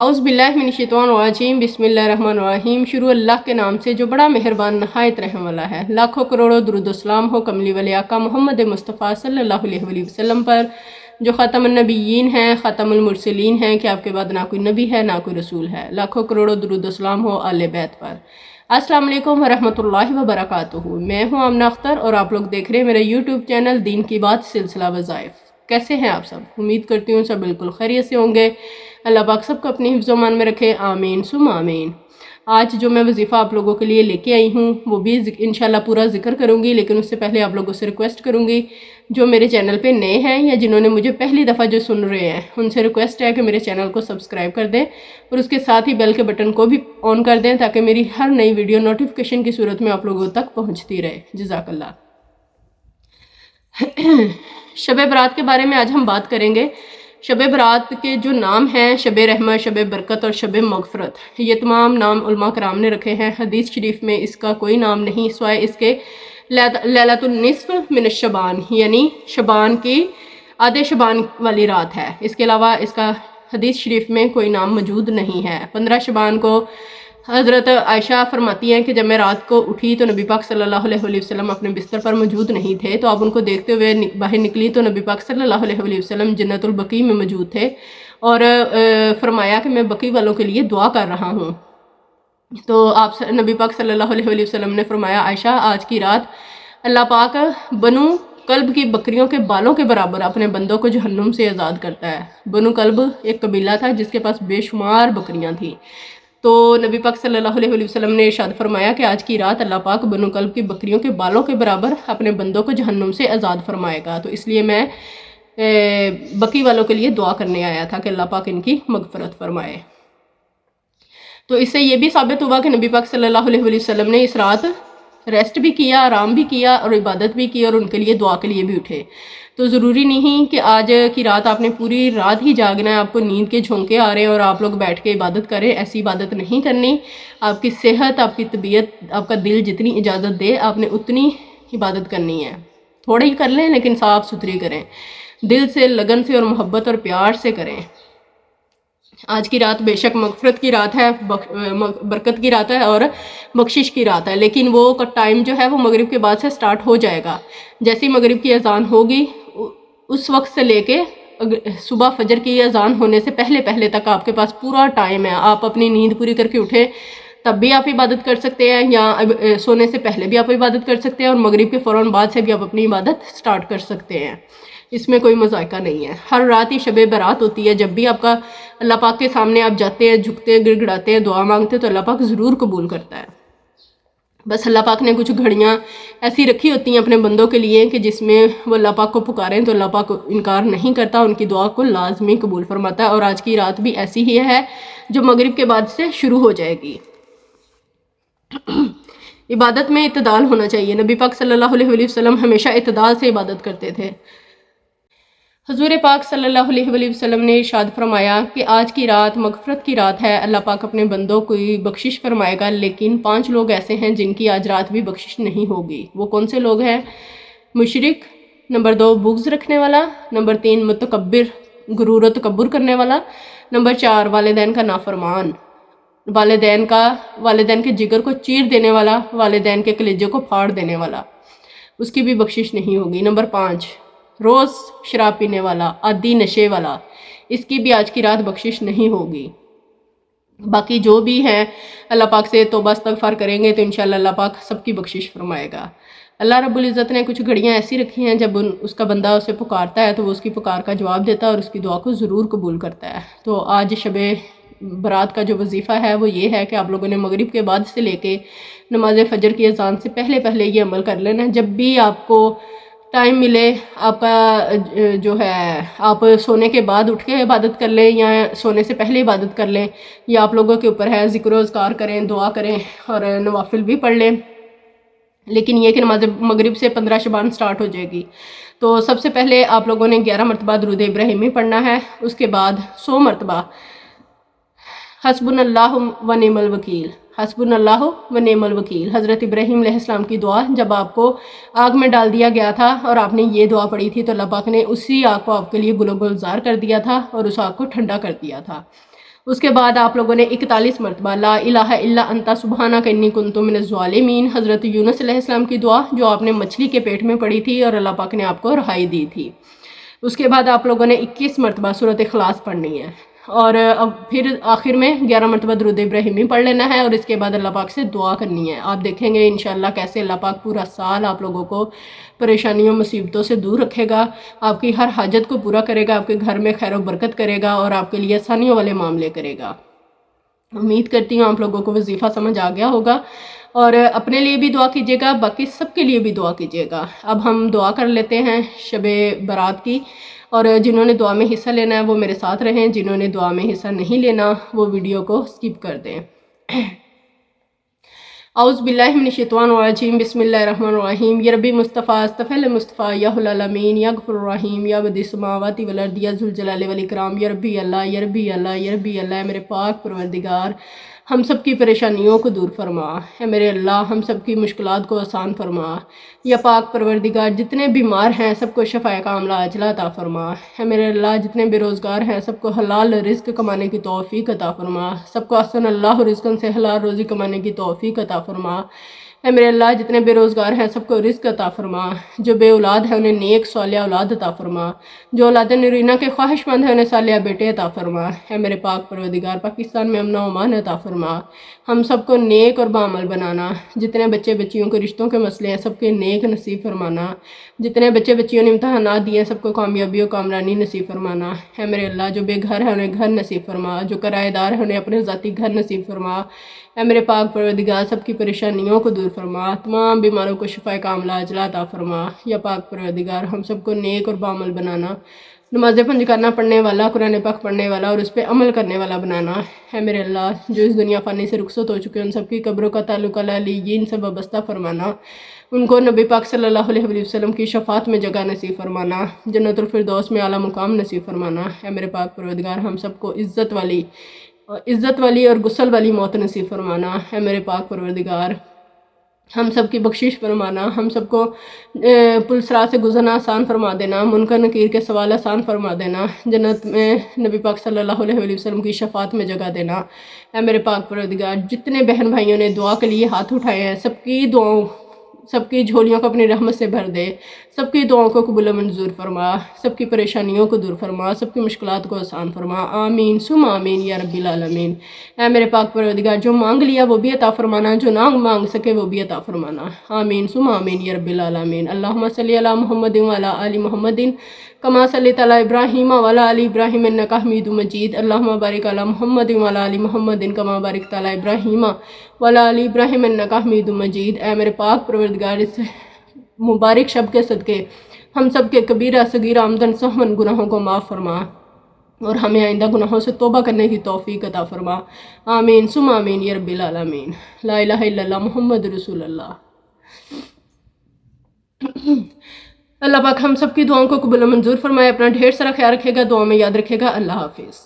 औज़ बिल्लाहि मिनश शैतानिर रजीम बिस्मिल्लाहिर्रहमानिर्रहीम। शुरू अल्लाह के नाम से जो बड़ा मेहरबान नहायत रहम वाला है। लाखों करोड़ों दुरूद सलाम हो कमली वाले आका मोहम्मद मुस्तफ़ा सल्लल्लाहु अलैहि वसल्लम पर, जो ख़ातमुन नबिय्यीन हैं, ख़ातमुल मुरसलीन हैं, कि आपके बाद ना कोई नबी है ना कोई रसूल है। लाखों करोड़ों दुरूद सलाम हो आले बैत पर। अस्सलाम वालेकुम वरहमतुल्लाहि वबरकातुहू। मैं हूँ आमना अख्तर और आप लोग देख रहे हैं मेरा यूट्यूब चैनल दीन की बात सिलसिला वज़ाइफ। कैसे हैं आप सब? उम्मीद करती हूँ सब बिल्कुल खैरियत से होंगे। अल्लाह पाक सबको अपनी हिफ्ज़-ओ-मान में रखे, आमीन सुम आमीन। आज जो मैं वजीफ़ा आप लोगों के लिए लेके आई हूँ वो भी इंशाल्लाह पूरा जिक्र करूँगी, लेकिन उससे पहले आप लोगों से रिक्वेस्ट करूँगी जो मेरे चैनल पे नए हैं या जिन्होंने मुझे पहली दफ़ा जो सुन रहे हैं उनसे रिक्वेस्ट है कि मेरे चैनल को सब्सक्राइब कर दें और उसके साथ ही बेल के बटन को भी ऑन कर दें ताकि मेरी हर नई वीडियो नोटिफिकेशन की सूरत में आप लोगों तक पहुँचती रहे। जज़ाकल्लाह। शब बरात के बारे में आज हम बात करेंगे। शब बरात के जो नाम हैं शब रहमत, शब बरकत और शब मगफरत, ये तमाम नाम उलमा कराम ने रखे हैं। हदीस शरीफ में इसका कोई नाम नहीं सिवाय इसके लैलतुन निस्फ़ मिन शबान, यानी शबान की आधे शबान वाली रात है। इसके अलावा इसका हदीस शरीफ में कोई नाम मौजूद नहीं है। 15 शबान को हज़रत आयशा फरमाती हैं कि जब मैं रात को उठी तो नबी पाक सल्लल्लाहु अलैहि वसल्लम अपने बिस्तर पर मौजूद नहीं थे, तो आप उनको देखते हुए बाहर निकली तो नबी पाक सल्लल्लाहु अलैहि वसल्लम जन्नतुल बकी में मौजूद थे और फरमाया कि मैं बकी वालों के लिए दुआ कर रहा हूँ। तो आप नबी पाक सल्लल्लाहु अलैहि वसल्लम ने फरमाया, आयशा आज की रात अल्लाह पाक बनु कल्ब की बकरियों के बालों के बराबर अपने बंदों को जहन्नुम से आज़ाद करता है। बनु कल्ब एक कबीला था जिसके पास बेशुमार बकरियाँ थीं। तो नबी पाक सल्लल्लाहु अलैहि वसल्लम ने इरशाद फरमाया कि आज की रात अल्लाह पाक बनु कल्ब की बकरियों के बालों के बराबर अपने बंदों को जहन्नुम से आज़ाद फरमाएगा। तो इसलिए मैं बकी वालों के लिए दुआ करने आया था कि अल्लाह पाक इनकी मगफरत फरमाए। तो इससे ये भी साबित हुआ कि नबी पाक सल्लल्लाहु अलैहि वसल्लम ने इस रात रेस्ट भी किया, आराम भी किया और इबादत भी की और उनके लिए दुआ के लिए भी उठे। तो ज़रूरी नहीं कि आज की रात आपने पूरी रात ही जागना है, आपको नींद के झोंके आ रहे हैं और आप लोग बैठ के इबादत करें। ऐसी इबादत नहीं करनी। आपकी सेहत, आपकी तबीयत, आपका दिल जितनी इजाज़त दे आपने उतनी इबादत करनी है। थोड़ी ही कर लें लेकिन साफ़ सुथरी करें, दिल से, लगन से और मोहब्बत और प्यार से करें। आज की रात बेशक मगफरत की रात है, बरकत की रात है और बख्शिश की रात है, लेकिन वो का टाइम जो है वो मगरिब के बाद से स्टार्ट हो जाएगा। जैसे ही मगरिब की अजान होगी उस वक्त से लेके सुबह फजर की अजान होने से पहले पहले तक आपके पास पूरा टाइम है। आप अपनी नींद पूरी करके उठे तब भी आप इबादत कर सकते हैं या सोने से पहले भी आप इबादत कर सकते हैं और मगरिब के फ़ौरन बाद से भी आप अपनी इबादत स्टार्ट कर सकते हैं। इसमें कोई मज़ायका नहीं है। हर रात ही शब बरात होती है। जब भी आपका अल्लाह पाक के सामने आप जाते हैं, झुकते हैं, गिड़गिड़ाते हैं, दुआ मांगते हैं तो अल्लाह पाक ज़रूर कबूल करता है। बस अल्लाह पाक ने कुछ घड़ियाँ ऐसी रखी होती हैं अपने बंदों के लिए कि जिसमें वो अल्लाह पाक को पुकारें तो अल्लाह पाक इनकार नहीं करता, उनकी दुआ को लाजमी कबूल फरमाता है। और आज की रात भी ऐसी ही है जो मगरिब के बाद से शुरू हो जाएगी। इबादत में इत्तदाल होना चाहिए। नबी पाक सल्लल्लाहु अलैहि वसल्लम हमेशा इत्तदाल से इबादत करते थे। हुज़ूर पाक सल्लल्लाहु अलैहि वसल्लम ने इरशाद फरमाया कि आज की रात मगफरत की रात है, अल्लाह पाक अपने बंदों को बख्शिश फरमाएगा, लेकिन 5 लोग ऐसे हैं जिनकी आज रात भी बख्शिश नहीं होगी। वो कौन से लोग हैं? मुशरिक, नंबर 2 बुग़्ज़ रखने वाला, नंबर 3 मुतकब्बिर गुरूर और तकब्बुर करने वाला, नंबर 4 वालिदैन का नाफरमान, वालिदैन के जिगर को चीर देने वाला, वालिदैन के कलेजे को फाड़ देने वाला, उसकी भी बख्शिश नहीं होगी। नंबर 5 रोज़ शराब पीने वाला, आदि नशे वाला, इसकी भी आज की रात बख्शिश नहीं होगी। बाकी जो भी हैं अल्लाह पाक से तौबा इस्तग़फ़ार करेंगे तो इंशाअल्लाह अल्लाह पाक सबकी बख्शिश फरमाएगा। अल्लाह रब्बुल इज़्ज़त ने कुछ घड़ियाँ ऐसी रखी हैं जब उसका बंदा उसे पुकारता है तो वो उसकी पुकार का जवाब देता है और उसकी दुआ को ज़रूर कबूल करता है। तो आज शब बरात का जो वजीफ़ा है वो ये है कि आप लोगों ने मगरिब के बाद से लेके नमाज फ़जर की अजान से पहले पहले ये अमल कर लेना है। जब भी आपको टाइम मिले, आपका जो है आप सोने के बाद उठ के इबादत कर लें या सोने से पहले इबादत कर लें, या आप लोगों के ऊपर है। ज़िक्र अज़कार करें, दुआ करें और नवाफिल भी पढ़ लें। लेकिन ये कि नमाज मगरिब से 15 शबान स्टार्ट हो जाएगी। तो सबसे पहले आप लोगों ने 11 मरतबा दुरूद इब्राहिमी पढ़ना है। उसके बाद 100 मरतबा हस्बुनल्लाहु व निअमल वकील, हस्बुनल्लाहु व निअमल वकील। हज़रत इब्राहीम अलैहिस्सलाम की दुआ जब आपको आग में डाल दिया गया था और आपने ये दुआ पढ़ी थी तो अल्लाह पाक ने उसी आग को आपके लिए गुलजार कर दिया था और उस आग को ठंडा कर दिया था। اس کے بعد آپ لوگوں نے 41 مرتبہ لا الہ الا انت سبحانک انی کنت من الظالمین، حضرت یونس علیہ السلام کی دعا جو آپ نے مچھلی کے پیٹ میں پڑھی تھی اور اللہ پاک نے آپ کو رہائی دی تھی۔ اس کے بعد آپ لوگوں نے 21 مرتبہ سورۃ اخلاص پڑھنی ہے، اور اب پھر آخر میں 11 مرتبہ درود ابراہیمی پڑھ لینا ہے، اور اس کے بعد اللہ پاک سے دعا کرنی ہے۔ آپ دیکھیں گے انشاءاللہ کیسے اللہ پاک پورا سال آپ لوگوں کو پریشانیوں مصیبتوں سے دور رکھے گا، آپ کی ہر حاجت کو پورا کرے گا، آپ کے گھر میں خیر و برکت کرے گا، اور آپ کے لیے آسانیوں والے معاملے کرے گا۔ امید کرتی ہوں آپ لوگوں کو وظیفہ سمجھ آ گیا ہوگا، اور اپنے لیے بھی دعا کیجیے گا، باقی سب کے لیے بھی دعا کیجیے گا۔ اب ہم دعا کر لیتے ہیں شب برات کی، اور جنہوں نے دعا میں حصہ لینا ہے وہ میرے ساتھ رہیں، جنہوں نے دعا میں حصہ نہیں لینا وہ ویڈیو کو سکپ کر دیں۔ اعوذ باللہ من الشیطان الرجیم، بسم اللہ الرحمن الرحیم۔ یا ربی مصطفیٰ استفی المصطفیٰ یا العالمین یا غفور الرحیم یا بدیع السماوات والارض یا ذو الجلال والاکرام۔ یا ربی اللہ یا ربی اللہ یا ربی اللہ، میرے پاک پروردگار ہم سب کی پریشانیوں کو دور فرما، اے میرے اللہ ہم سب کی مشکلات کو آسان فرما۔ یا پاک پروردگار جتنے بیمار ہیں سب کو شفاء کاملہ عاجلہ عطا فرما، اے میرے اللہ جتنے بے روزگار ہیں سب کو حلال رزق کمانے کی توفیق عطا فرما، سب کو احسن اللہ رزقن سے حلال روزی کمانے کی توفیق عطا فرما، اے میرے اللہ جتنے بے روزگار ہیں سب کو رزق عطا فرما، جو بے اولاد ہیں انہیں نیک صالحہ اولاد عطا فرما، جو اولاد نرینہ کے خواہش مند ہیں انہیں صالحہ بیٹے عطا فرما، اے میرے پاک پروردگار پاکستان میں امن و امان عطا فرما، ہم سب کو نیک اور بعمل بنانا، جتنے بچے بچیوں کے رشتوں کے مسئلے ہیں سب کے نیک نصیب فرمانا، جتنے بچے بچیوں نے امتحانات دیے ہیں سب کو کامیابی و کامرانی نصیب فرمانا، اے میرے اللہ جو بے گھر ہے انہیں گھر نصیب فرما، جو کرایہ دار ہے انہیں اپنے ذاتی گھر نصیب فرما، اے میرے پاک پروردگار سب کی پریشانیوں کو دور فرما، تمام بیماروں کو شفاء کاملہ عاجلہ عطا فرما۔ یا پاک پروردگار ہم سب کو نیک اور بعمل بنانا، نماز پنجگانہ پڑھنے والا، قرآن پاک پڑھنے والا اور اس پہ عمل کرنے والا بنانا، اے میرے اللہ جو اس دنیا فانی سے رخصت ہو چکے ان سب کی قبروں کا تعلق علیین سے وابستہ فرمانا، ان کو نبی پاک صلی اللہ علیہ وسلم کی شفاعت میں جگہ نصیب فرمانا، جنت الفردوس میں اعلیٰ مقام نصیب فرمانا، اے میرے پاک پروردگار ہم سب کو عزت والی اور غسل والی موت نصیب فرمانا، اے میرے پاک پروردگار ہم سب کی بخشش فرمانا، ہم سب کو پل صراط سے گزرنا آسان فرما دینا، منکر نکیر کے سوال آسان فرما دینا، جنت میں نبی پاک صلی اللہ علیہ وسلم کی شفاعت میں جگہ دینا، اے میرے پاک پروردگار جتنے بہن بھائیوں نے دعا کے لیے ہاتھ اٹھائے ہیں سب کی دعاؤں، سب کی جھولیوں کو اپنی رحمت سے بھر دے، سب کی دعاؤں کو قبول و منظور فرما، سب کی پریشانیوں کو دور فرما، سب کی مشکلات کو آسان فرما، آمین ثم آمین یا رب العالمین۔ اے میرے پاک پروردگار جو مانگ لیا وہ بھی عطا فرمانا، جو نہ مانگ سکے وہ بھی عطا فرمانا، آمین ثم آمین یا رب العالمین۔ اللہم صلی علی محمد وعلی آل محمد کما صلیت علی ابراہیم وعلی آل ابراہیم انک حمید مجید، اللہم بارک علی محمد وعلی آل محمد کما بارکت علی ابراہیم وعلی آل ابراہیم انک حمید مجید۔ اے میرے پاک پروردگار اس مبارک شب کے صدقے ہم سب کے کبیرہ صغیرہ عمدن سہون گناہوں کو معاف فرما، اور ہمیں آئندہ گناہوں سے توبہ کرنے کی توفیق عطا فرما، آمین ثم آمین یا رب العالمین۔ لا الہ الا اللہ محمد رسول اللہ۔ اللہ پاک ہم سب کی دعاؤں کو قبول و منظور فرمائے، اپنا ڈھیر سارا خیال رکھے گا، دعاؤں میں یاد رکھے گا۔ اللہ حافظ۔